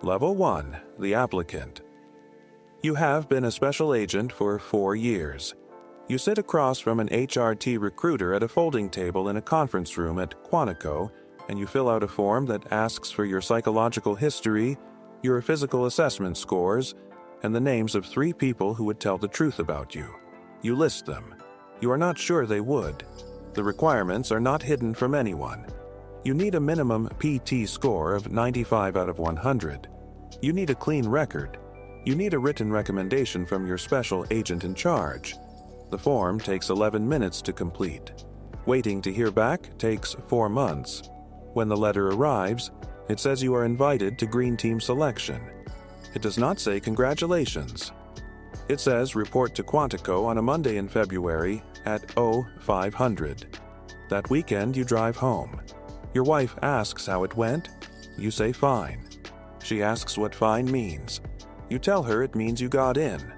Level 1, the applicant. You have been a special agent for 4 years. You sit across from an HRT recruiter at a folding table in a conference room at Quantico, and you fill out a form that asks for your psychological history, your physical assessment scores, and the names of 3 people who would tell the truth about you. You list them. You are not sure they would. The requirements are not hidden from anyone. You need a minimum PT score of 95 out of 100. You need a clean record. You need a written recommendation from your special agent in charge. The form takes 11 minutes to complete. Waiting to hear back takes 4 months. When the letter arrives, it says you are invited to Green Team selection. It does not say congratulations. It says report to Quantico on a Monday in February at 0500. That weekend you drive home. Your wife asks how it went. You say fine. She asks what fine means. You tell her it means you got in.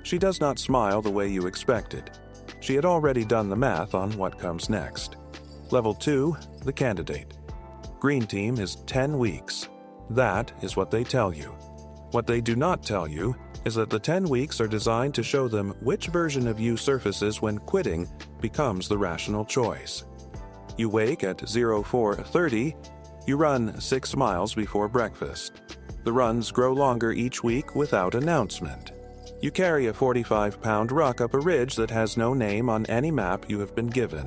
She does not smile the way you expected. She had already done the math on what comes next. Level 2, the candidate. Green Team is 10 weeks. That is what they tell you. What they do not tell you is that the 10 weeks are designed to show them which version of you surfaces when quitting becomes the rational choice. You wake at 04:30. You run 6 miles before breakfast. The runs grow longer each week without announcement. You carry a 45-pound ruck up a ridge that has no name on any map you have been given.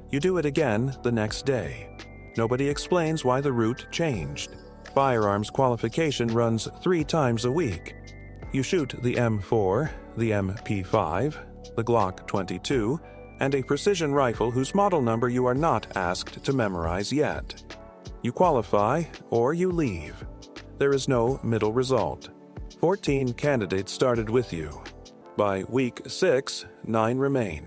You do it again the next day. Nobody explains why the route changed. Firearms qualification runs 3 times a week. You shoot the M4, the MP5, the Glock 22, and a precision rifle whose model number you are not asked to memorize yet. You qualify or you leave. There is no middle result. 14 candidates started with you. By week 6, 9 remain.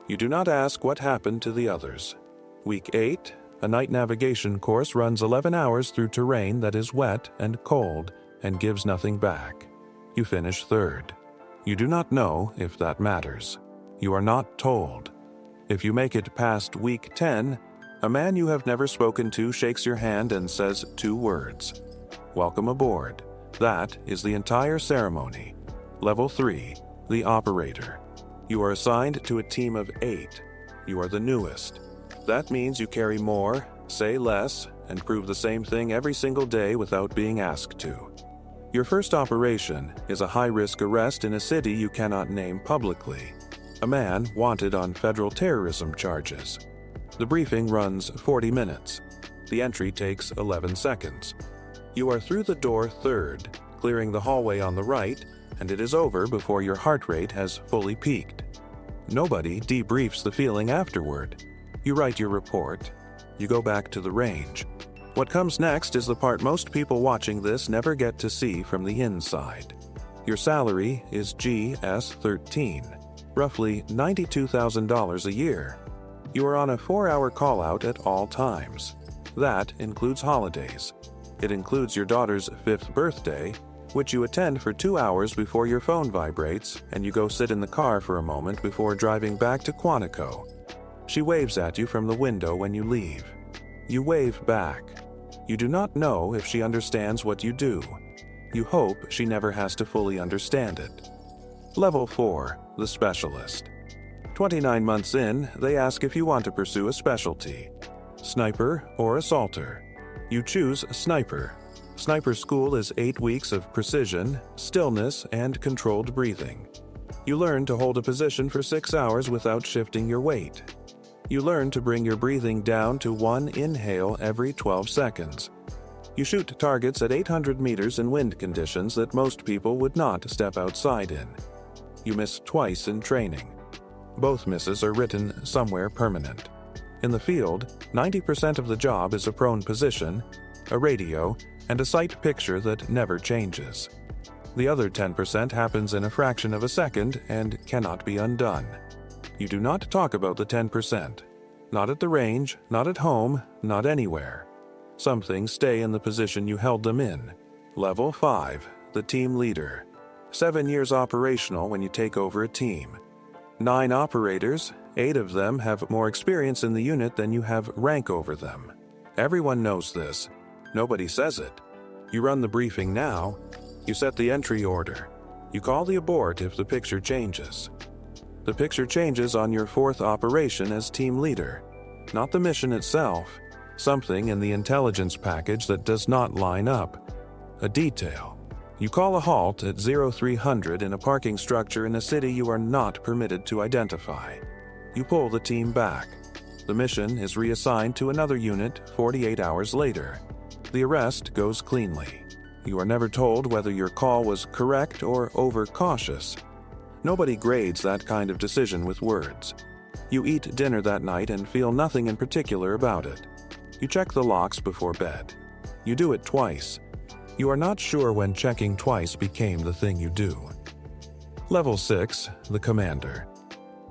You do not ask what happened to the others. Week 8, a night navigation course runs 11 hours through terrain that is wet and cold and gives nothing back. You finish 3rd. You do not know if that matters. You are not told. If you make it past week 10, a man you have never spoken to shakes your hand and says 2 words. Welcome aboard. That is the entire ceremony. Level 3, the operator. You are assigned to a team of 8. You are the newest. That means you carry more, say less, and prove the same thing every single day without being asked to. Your first operation is a high-risk arrest in a city you cannot name publicly. A man wanted on federal terrorism charges. The briefing runs 40 minutes. The entry takes 11 seconds. You are through the door 3rd, clearing the hallway on the right, and it is over before your heart rate has fully peaked. Nobody debriefs the feeling afterward. You write your report. You go back to the range. What comes next is the part most people watching this never get to see from the inside. Your salary is GS-13, roughly $92,000 a year. You are on a 4-hour call-out at all times. That includes holidays. It includes your daughter's 5th birthday, which you attend for 2 hours before your phone vibrates and you go sit in the car for a moment before driving back to Quantico. She waves at you from the window when you leave. You wave back. You do not know if she understands what you do. You hope she never has to fully understand it. Level 4, the specialist. 29 months in, they ask if you want to pursue a specialty. Sniper or assaulter. You choose sniper. Sniper school is 8 weeks of precision, stillness, and controlled breathing. You learn to hold a position for 6 hours without shifting your weight. You learn to bring your breathing down to 1 inhale every 12 seconds. You shoot targets at 800 meters in wind conditions that most people would not step outside in. You miss twice in training. Both misses are written somewhere permanent. In the field, 90% of the job is a prone position, a radio, and a sight picture that never changes. The other 10% happens in a fraction of a second and cannot be undone. You do not talk about the 10%. Not at the range, not at home, not anywhere. Some things stay in the position you held them in. Level 5, the team leader. 7 years operational when you take over a team. 9 operators, 8 of them have more experience in the unit than you have rank over them. Everyone knows this. Nobody says it. You run the briefing now. You set the entry order. You call the abort if the picture changes. The picture changes on your fourth operation as team leader, not the mission itself, something in the intelligence package that does not line up. A detail. You call a halt at 0300 in a parking structure in a city you are not permitted to identify. You pull the team back. The mission is reassigned to another unit 48 hours later. The arrest goes cleanly. You are never told whether your call was correct or overcautious. Nobody grades that kind of decision with words. You eat dinner that night and feel nothing in particular about it. You check the locks before bed. You do it twice. You are not sure when checking twice became the thing you do. Level 6, the commander.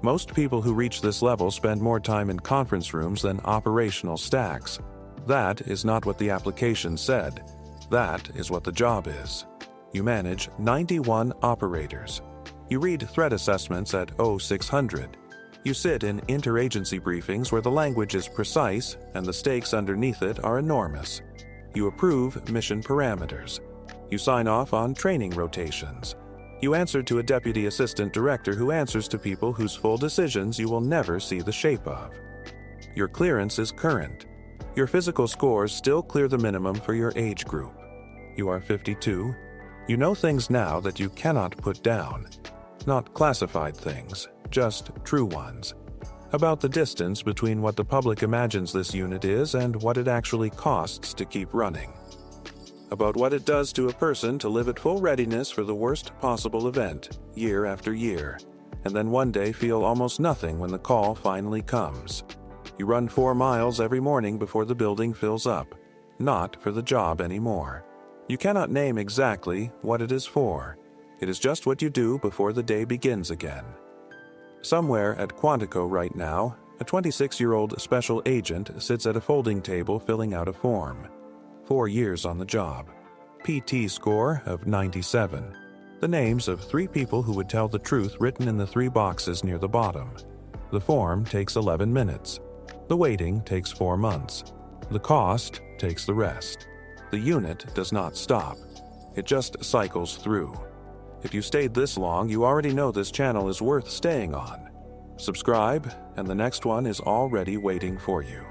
Most people who reach this level spend more time in conference rooms than operational stacks. That is not what the application said. That is what the job is. You manage 91 operators. You read threat assessments at 0600. You sit in interagency briefings where the language is precise and the stakes underneath it are enormous. You approve mission parameters. You sign off on training rotations. You answer to a deputy assistant director who answers to people whose full decisions you will never see the shape of. Your clearance is current. Your physical scores still clear the minimum for your age group. You are 52. You know things now that you cannot put down. Not classified things, just true ones. About the distance between what the public imagines this unit is and what it actually costs to keep running. About what it does to a person to live at full readiness for the worst possible event, year after year, and then one day feel almost nothing when the call finally comes. You run 4 miles every morning before the building fills up, not for the job anymore. You cannot name exactly what it is for. It is just what you do before the day begins again. Somewhere at Quantico right now, a 26-year-old special agent sits at a folding table filling out a form. 4 years on the job. PT score of 97. The names of 3 people who would tell the truth written in the 3 boxes near the bottom. The form takes 11 minutes. The waiting takes 4 months. The cost takes the rest. The unit does not stop. It just cycles through. If you stayed this long, you already know this channel is worth staying on. Subscribe, and the next one is already waiting for you.